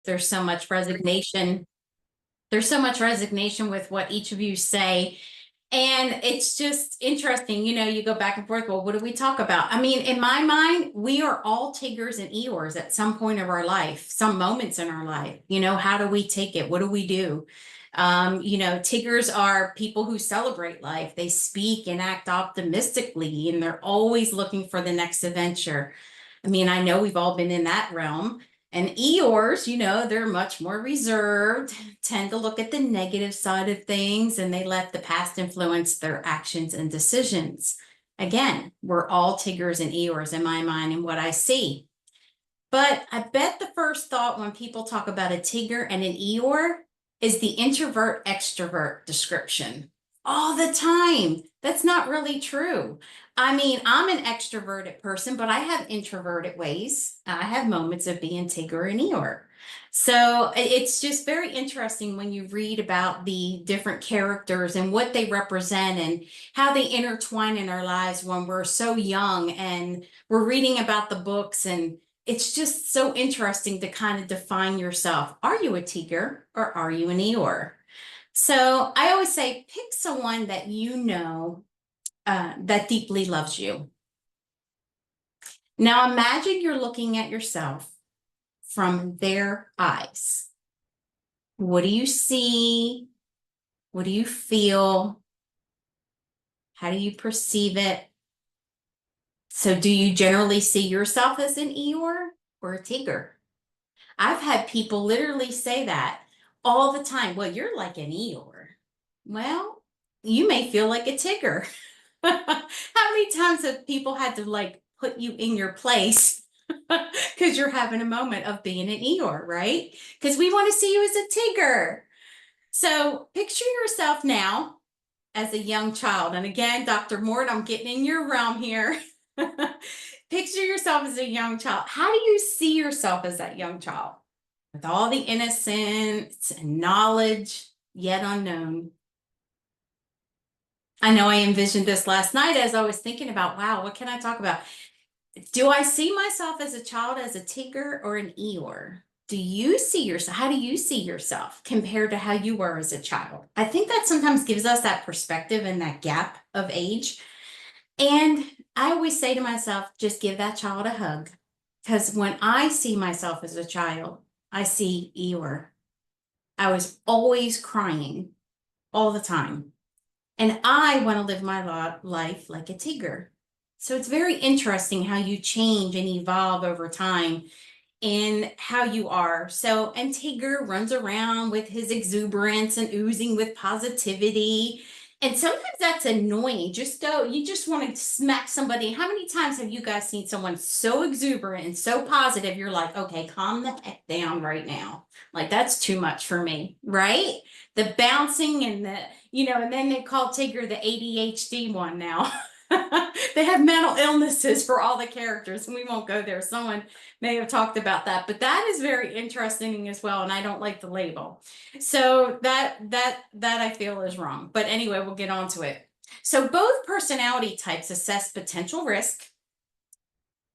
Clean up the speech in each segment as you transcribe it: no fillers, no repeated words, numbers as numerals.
There's so much resignation. There's so much resignation with what each of you say. And it's just interesting, you go back and forth. Well, what do we talk about? I mean, in my mind, we are all Tiggers and Eeyores at some point of our life, some moments in our life. How do we take it? What do we do? Tiggers are people who celebrate life. They speak and act optimistically, and they're always looking for the next adventure. I mean, I know we've all been in that realm. And Eeyores, they're much more reserved, tend to look at the negative side of things, and they let the past influence their actions and decisions. Again, we're all Tiggers and Eeyores in my mind and what I see. But I bet the first thought when people talk about a Tigger and an Eeyore is the introvert extrovert description all the time. That's not really true. I mean, I'm an extroverted person, but I have introverted ways. I have moments of being Tigger and Eeyore. So it's just very interesting when you read about the different characters and what they represent and how they intertwine in our lives when we're so young and we're reading about the books, and it's just so interesting to kind of define yourself. Are you a Tigger or are you an Eeyore? So I always say, pick someone that that deeply loves you. Now imagine you're looking at yourself from their eyes. What do you see? What do you feel? How do you perceive it? So do you generally see yourself as an Eeyore or a Tigger? I've had people literally say that all the time. Well, you're like an Eeyore. Well, you may feel like a Tigger. How many times have people had to put you in your place because you're having a moment of being an Eeyore, right? Because we want to see you as a Tigger. So picture yourself now as a young child. And again, Dr. Mort, I'm getting in your realm here. Picture yourself as a young child. How do you see yourself as that young child? With all the innocence and knowledge yet unknown. I know I envisioned this last night as I was thinking about, wow, what can I talk about? Do I see myself as a child as a Tigger or an Eeyore? Do you see yourself? How do you see yourself compared to how you were as a child? I think that sometimes gives us that perspective and that gap of age. And I always say to myself, just give that child a hug. Because when I see myself as a child, I see Eeyore. I was always crying all the time. And I want to live my life like a Tigger. So it's very interesting how you change and evolve over time in how you are. So, and Tigger runs around with his exuberance and oozing with positivity. And sometimes that's annoying. You just want to smack somebody. How many times have you guys seen someone so exuberant and so positive? You're like, okay, calm the heck down right now. Like, that's too much for me, right? The bouncing and and then they call Tigger the ADHD one now. They have mental illnesses for all the characters, and we won't go there. Someone may have talked about that, but that is very interesting as well, and I don't like the label. So that I feel is wrong. But anyway, we'll get on to it. So both personality types assess potential risk.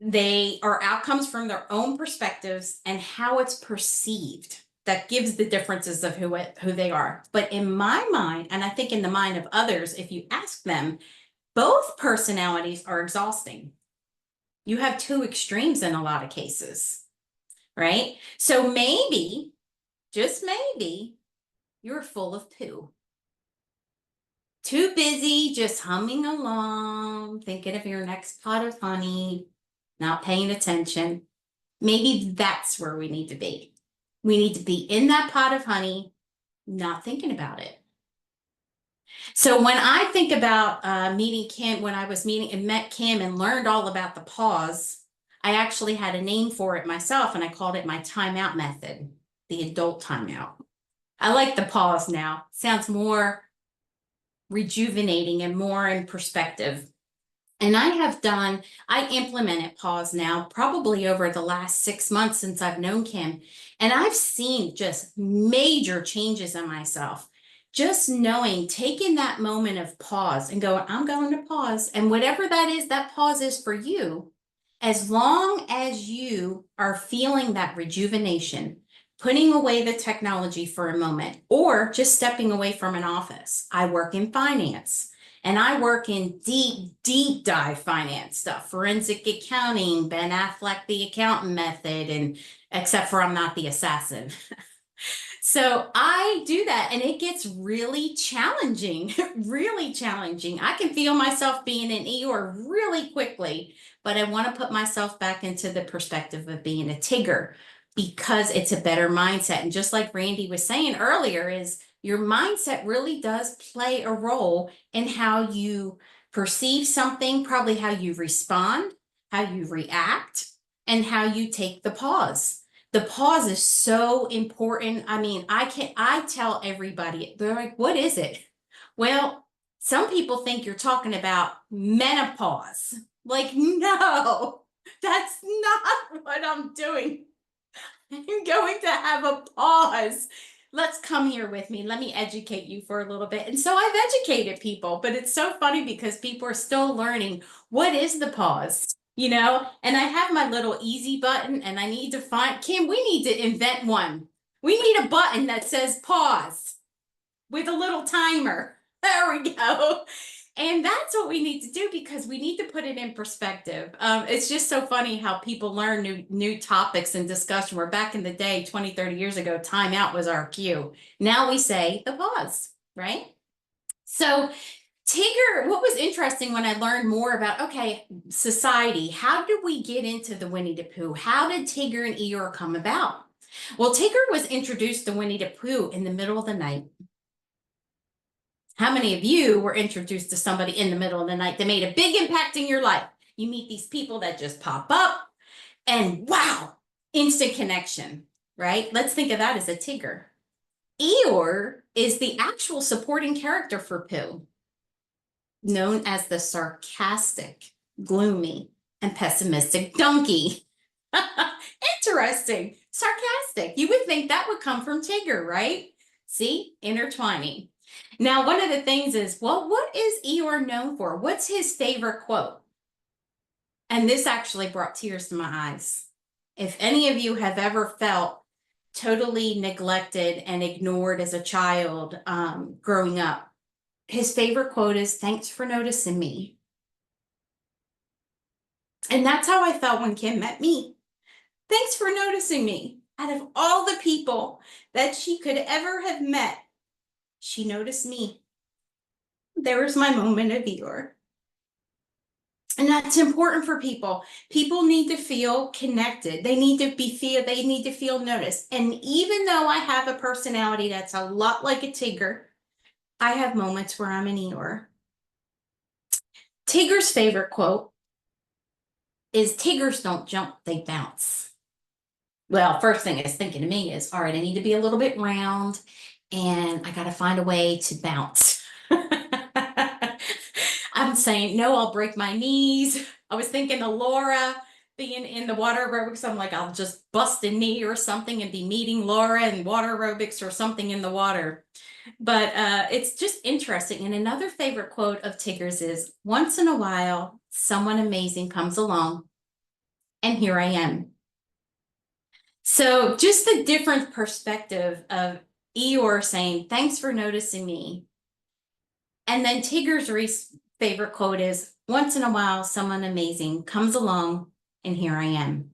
They are outcomes from their own perspectives and how it's perceived. That gives the differences of who they are. But in my mind, and I think in the mind of others, if you ask them, both personalities are exhausting. You have two extremes in a lot of cases, right? So maybe, just maybe, you're full of poo. Too busy just humming along, thinking of your next pot of honey, not paying attention. Maybe that's where we need to be. We need to be in that pot of honey, not thinking about it. So when I think about meeting Kim, when I was meeting and met Kim and learned all about the pause, I actually had a name for it myself, and I called it my timeout method, the adult timeout. I like the pause now. Sounds more rejuvenating and more in perspective. And I implemented pause now probably over the last 6 months since I've known Kim. And I've seen just major changes in myself. Just knowing, taking that moment of pause and going, I'm going to pause. And whatever that is, that pause is for you. As long as you are feeling that rejuvenation, putting away the technology for a moment, or just stepping away from an office. I work in finance. And I work in deep dive finance stuff, forensic accounting, Ben Affleck, the accountant method, and except for I'm not the assassin. So I do that and it gets really challenging, really challenging. I can feel myself being an Eeyore really quickly, but I want to put myself back into the perspective of being a Tigger because it's a better mindset. And just like Randy was saying earlier, is your mindset really does play a role in how you perceive something, probably how you respond, how you react, and how you take the pause. The pause is so important. I mean, I tell everybody, they're like, what is it? Well, some people think you're talking about menopause. Like, no, that's not what I'm doing. I'm going to have a pause. Let's come here with me. Let me educate you for a little bit. And so I've educated people, but it's so funny because people are still learning what is the pause, you know? And I have my little easy button and I need to find, Kim, we need to invent one. We need a button that says pause with a little timer. There we go. And that's what we need to do because we need to put it in perspective. It's just so funny how people learn new topics and discussion. Where back in the day, 20, 30 years ago, timeout was our cue. Now we say the pause, right? So Tigger, what was interesting when I learned more about, okay, society, how did we get into the Winnie the Pooh? How did Tigger and Eeyore come about? Well, Tigger was introduced to Winnie the Pooh in the middle of the night. How many of you were introduced to somebody in the middle of the night that made a big impact in your life? You meet these people that just pop up and wow, instant connection, right? Let's think of that as a Tigger. Eeyore is the actual supporting character for Pooh, known as the sarcastic, gloomy, and pessimistic donkey. Interesting. Sarcastic. You would think that would come from Tigger, right? See, intertwining. Now, one of the things is, well, what is Eeyore known for? What's his favorite quote? And this actually brought tears to my eyes. If any of you have ever felt totally neglected and ignored as a child growing up, his favorite quote is, "Thanks for noticing me." And that's how I felt when Kim met me. Thanks for noticing me. Out of all the people that she could ever have met, she noticed me. There was my moment of Eeyore. And that's important for people. People need to feel connected. They need to feel noticed. And even though I have a personality that's a lot like a Tigger, I have moments where I'm an Eeyore. Tigger's favorite quote is, "Tiggers don't jump, they bounce." Well, first thing it's thinking to me is, all right, I need to be a little bit round and I got to find a way to bounce. I'm saying, no, I'll break my knees. I was thinking of Laura being in the water aerobics. I'm like, I'll just bust a knee or something and be meeting Laura in water aerobics or something in the water. But it's just interesting. And another favorite quote of Tigger's is, "Once in a while, someone amazing comes along, and here I am." So just the different perspective of Eeyore saying, "Thanks for noticing me." And then Tigger's favorite quote is, "Once in a while, someone amazing comes along, and here I am."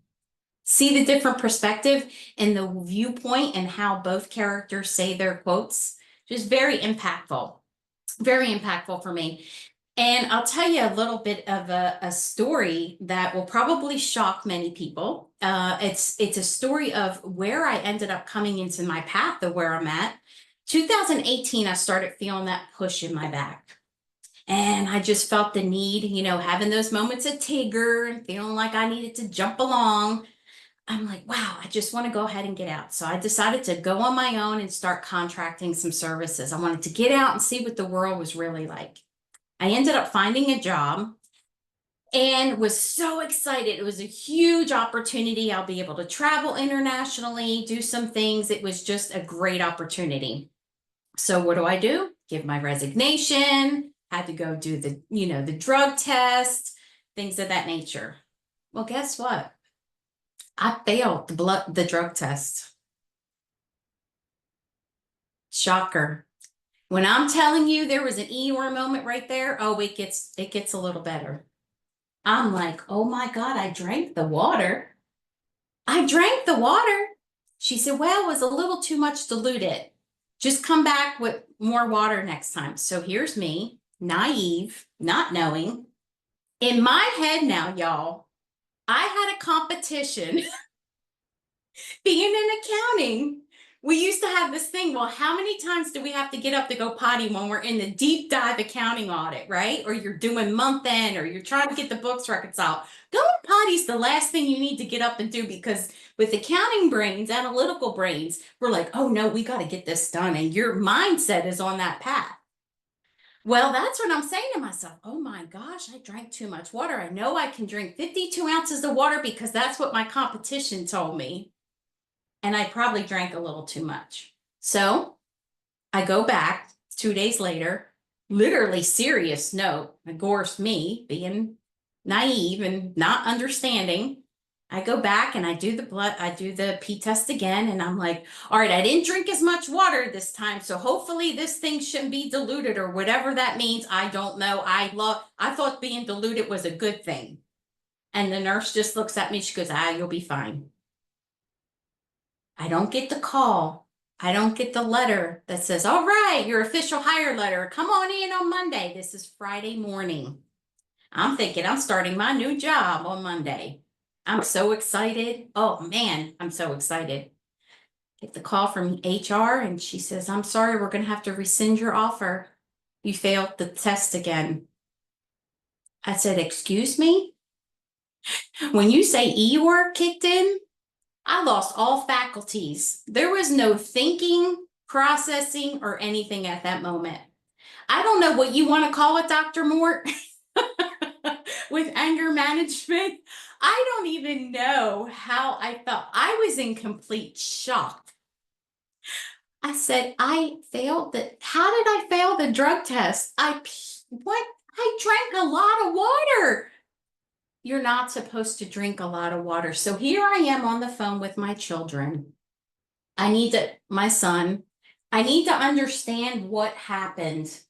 See the different perspective and the viewpoint and how both characters say their quotes? Just very impactful for me. And I'll tell you a little bit of a story that will probably shock many people. It's a story of where I ended up coming into my path of where I'm at. 2018, I started feeling that push in my back. And I just felt the need, you know, having those moments of Tigger and feeling like I needed to jump along. I'm like, wow, I just want to go ahead and get out. So I decided to go on my own and start contracting some services. I wanted to get out and see what the world was really like. I ended up finding a job and was so excited. It was a huge opportunity. I'll be able to travel internationally, do some things. It was just a great opportunity. So what do? Give my resignation, had to go do the drug test, things of that nature. Well, guess what? I failed the drug test. Shocker. When I'm telling you there was an Eeyore moment right there, oh, it gets a little better. I'm like, oh my God, I drank the water. I drank the water. She said, well, it was a little too much diluted. Just come back with more water next time. So here's me, naive, not knowing. In my head now, y'all, I had a competition being in accounting. We used to have this thing. Well, how many times do we have to get up to go potty when we're in the deep dive accounting audit, right? Or you're doing month end, or you're trying to get the books reconciled. Going potty's the last thing you need to get up and do, because with accounting brains, analytical brains, we're like, oh no, we got to get this done. And your mindset is on that path. Well, that's what I'm saying to myself. Oh my gosh, I drank too much water. I know I can drink 52 ounces of water because that's what my competition told me. And I probably drank a little too much. So I go back 2 days later, literally serious note, of course, me being naive and not understanding. I go back and I do the pee test again, and I'm like, all right, I didn't drink as much water this time, so hopefully this thing shouldn't be diluted, or whatever that means. I don't know. I thought being diluted was a good thing. And the nurse just looks at me, she goes, you'll be fine. I don't get the call. I don't get the letter that says, all right, your official hire letter, come on in on Monday. This is Friday morning. I'm thinking I'm starting my new job on Monday. I'm so excited. Oh man, I'm so excited. Get the call from HR and she says, I'm sorry, we're going to have to rescind your offer. You failed the test again. I said, excuse me? When you say Eeyore kicked in, I lost all faculties. There was no thinking, processing, or anything at that moment. I don't know what you want to call it, Dr. Mort, with anger management. I don't even know how I felt. I was in complete shock. I said, I failed the, how did I fail the drug test? I drank a lot of water. You're not supposed to drink a lot of water. So here I am on the phone with my children. My son, I need to understand what happened.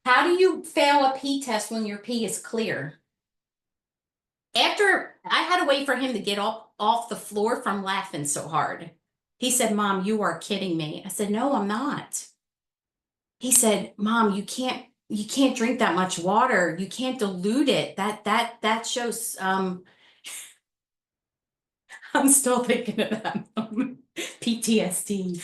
How do you fail a pee test when your pee is clear? After I had to wait for him to get off the floor from laughing so hard. He said, Mom, you are kidding me. I said, no, I'm not. He said, Mom, you can't drink that much water. You can't dilute it. That shows, I'm still thinking of that moment. PTSD.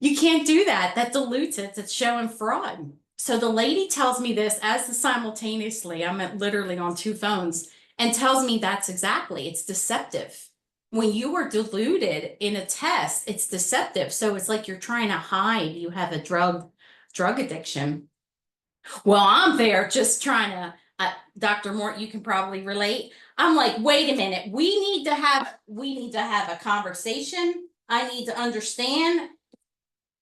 You can't do that. That dilutes it. It's showing fraud. So the lady tells me this as simultaneously, I'm literally on two phones, and tells me that's exactly, it's deceptive. When you are diluted in a test, it's deceptive. So it's like you're trying to hide you have a drug addiction. Well, I'm there just trying to, Dr. Mort, you can probably relate. I'm like, wait a minute, we need to have a conversation. I need to understand.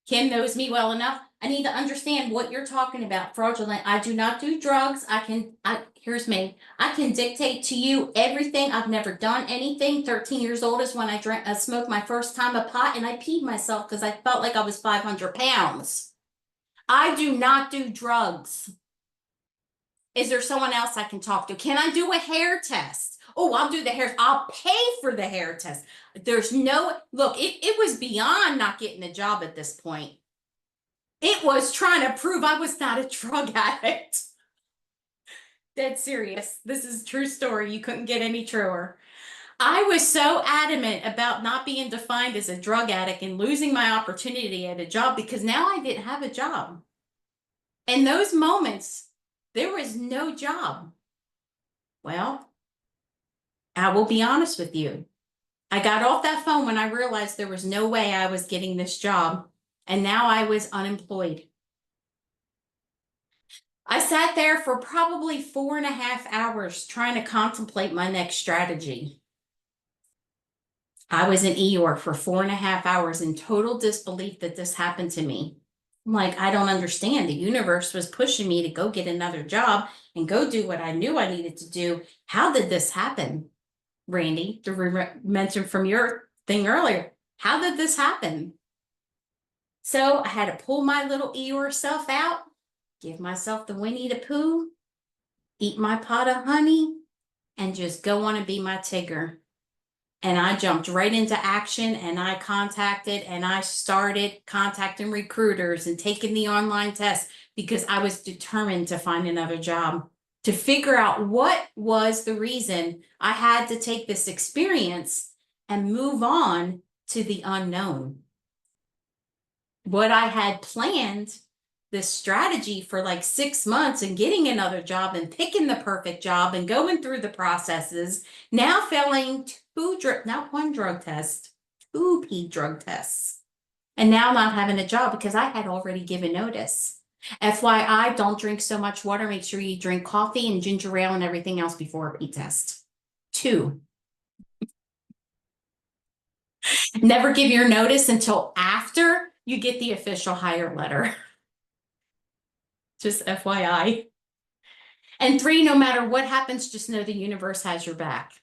Kim knows me well enough. I need to understand what you're talking about. Fraudulent. I do not do drugs. Here's me. I can dictate to you everything. I've never done anything. 13 years old is when I smoked my first time a pot, and I peed myself because I felt like I was 500 pounds. I do not do drugs. Is there someone else I can talk to? Can I do a hair test? Oh, I'll do the hair. I'll pay for the hair test. There's no, look, it was beyond not getting a job at this point. It was trying to prove I was not a drug addict. Dead serious. This is a true story. You couldn't get any truer. I was so adamant about not being defined as a drug addict and losing my opportunity at a job because now I didn't have a job. In those moments, there was no job. Well, I will be honest with you. I got off that phone when I realized there was no way I was getting this job, and now I was unemployed. I sat there for probably 4.5 hours trying to contemplate my next strategy. I was in Eeyore for 4.5 hours in total disbelief that this happened to me. I'm like, I don't understand. The universe was pushing me to go get another job and go do what I knew I needed to do. How did this happen, Randy? To mention from your thing earlier, how did this happen? So I had to pull my little Eeyore self out, give myself the Winnie the Pooh, eat my pot of honey, and just go on and be my Tigger. And I jumped right into action and I contacted and I started contacting recruiters and taking the online test because I was determined to find another job, to figure out what was the reason I had to take this experience and move on to the unknown. What I had planned, this strategy for like 6 months and getting another job and picking the perfect job and going through the processes, now failing not one drug test, two drug tests, and now not having a job because I had already given notice. FYI, don't drink so much water. Make sure you drink coffee and ginger ale and everything else before a P test. 2, never give your notice until after you get the official hire letter. Just FYI. And 3, no matter what happens, just know the universe has your back.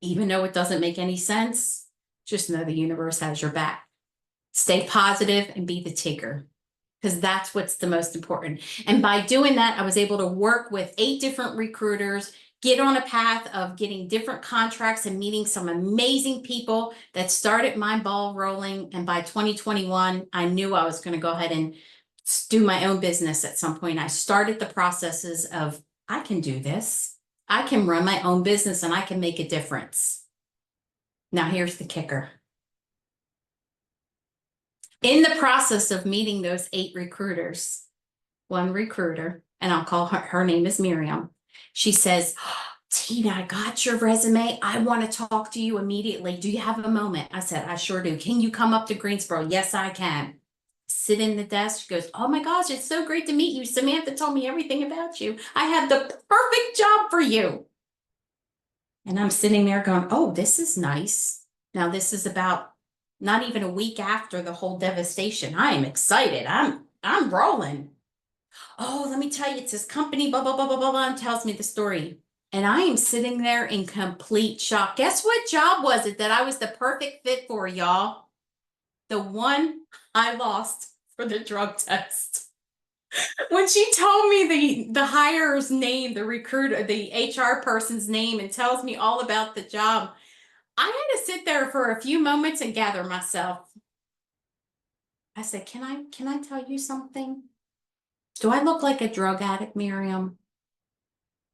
Even though it doesn't make any sense, just know the universe has your back. Stay positive and be the Tigger, because that's what's the most important. And by doing that, I was able to work with 8 different recruiters, get on a path of getting different contracts and meeting some amazing people that started my ball rolling. And by 2021, I knew I was going to go ahead and do my own business at some point. I started the processes of, I can do this. I can run my own business and I can make a difference. Now here's the kicker. In the process of meeting those 8 recruiters, one recruiter, and I'll call her name is Miriam. She says, Tina, I got your resume. I want to talk to you immediately. Do you have a moment? I said, I sure do. Can you come up to Greensboro? Yes, I can. Sit in the desk. She goes, oh my gosh, it's so great to meet you. Samantha told me everything about you. I have the perfect job for you. And I'm sitting there going, oh, this is nice. Now this is about not even a week after the whole devastation. I am excited. I'm rolling. Oh, let me tell you, it's this company, blah, blah, blah, blah, blah, blah, and tells me the story. And I am sitting there in complete shock. Guess what job was it that I was the perfect fit for, y'all? The one I lost for the drug test. When she told me the hirer's name, the recruiter, the HR person's name, and tells me all about the job, I had to sit there for a few moments and gather myself. I said, can I tell you something? Do I look like a drug addict, Miriam?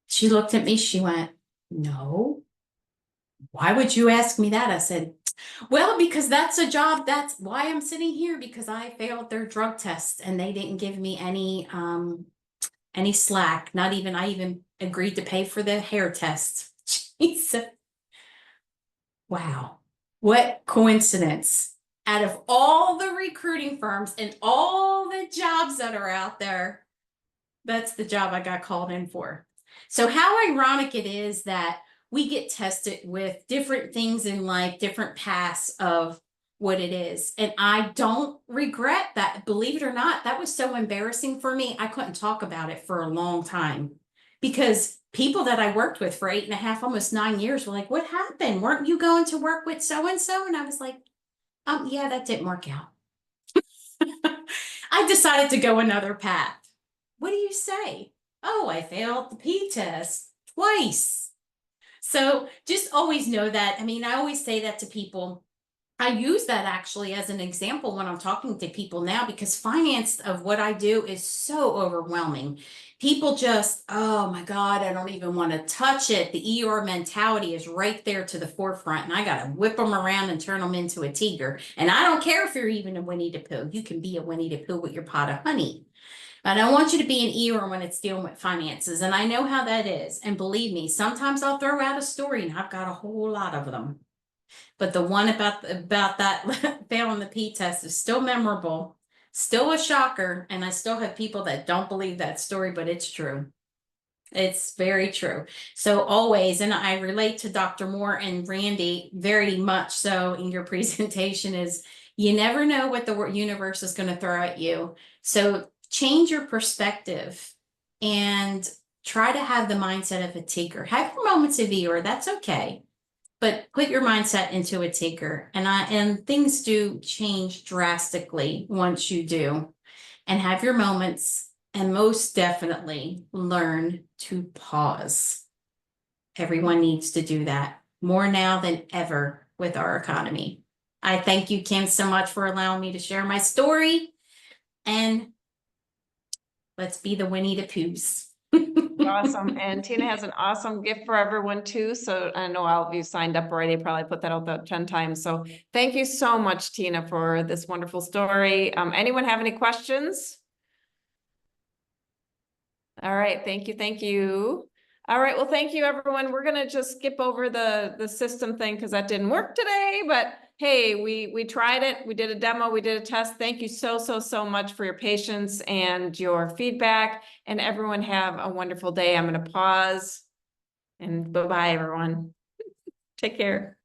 She looked at me, she went, no. Why would you ask me that? I said, well, because that's a job. That's why I'm sitting here, because I failed their drug test and they didn't give me any slack. Not even, I even agreed to pay for the hair test. Jesus. Wow. What coincidence. Out of all the recruiting firms and all the jobs that are out there, that's the job I got called in for. So how ironic it is that we get tested with different things in life, different paths of what it is. And I don't regret that. Believe it or not, that was so embarrassing for me. I couldn't talk about it for a long time because people that I worked with for 8.5, almost 9 years were like, what happened? Weren't you going to work with so-and-so? And I was like, yeah, that didn't work out. I decided to go another path. What do you say? Oh, I failed the P test twice. So just always know that. I mean, I always say that to people. I use that actually as an example when I'm talking to people now, because finance of what I do is so overwhelming. People just, oh my God, I don't even want to touch it. The Eeyore mentality is right there to the forefront, and I got to whip them around and turn them into a Tigger. And I don't care if you're even a Winnie the Pooh. You can be a Winnie the Pooh with your pot of honey. But I want you to be an Eeyore when it's dealing with finances. And I know how that is. And believe me, sometimes I'll throw out a story and I've got a whole lot of them. But the one about that failing the P test is still memorable, still a shocker. And I still have people that don't believe that story, but it's true. It's very true. So always, and I relate to Dr. Moore and Randy very much so in your presentation, is you never know what the universe is going to throw at you. So change your perspective and try to have the mindset of a Tigger. Have your moments of Eeyore, that's okay. but put your mindset into a Tigger, and things do change drastically once you do, and have your moments, and most definitely learn to pause. Everyone needs to do that more now than ever with our economy. I thank you, Kim, so much for allowing me to share my story, and let's be the Winnie the Poohs. Awesome. And Tina has an awesome gift for everyone too. So I know all of you signed up already, probably put that out there 10 times. So thank you so much, Tina, for this wonderful story. Anyone have any questions? All right. Thank you. Thank you. All right. Well, thank you, everyone. We're going to just skip over the system thing because that didn't work today, but hey, we tried it. We did a demo. We did a test. Thank you so much for your patience and your feedback, and everyone have a wonderful day. I'm going to pause and bye-bye, everyone. Take care.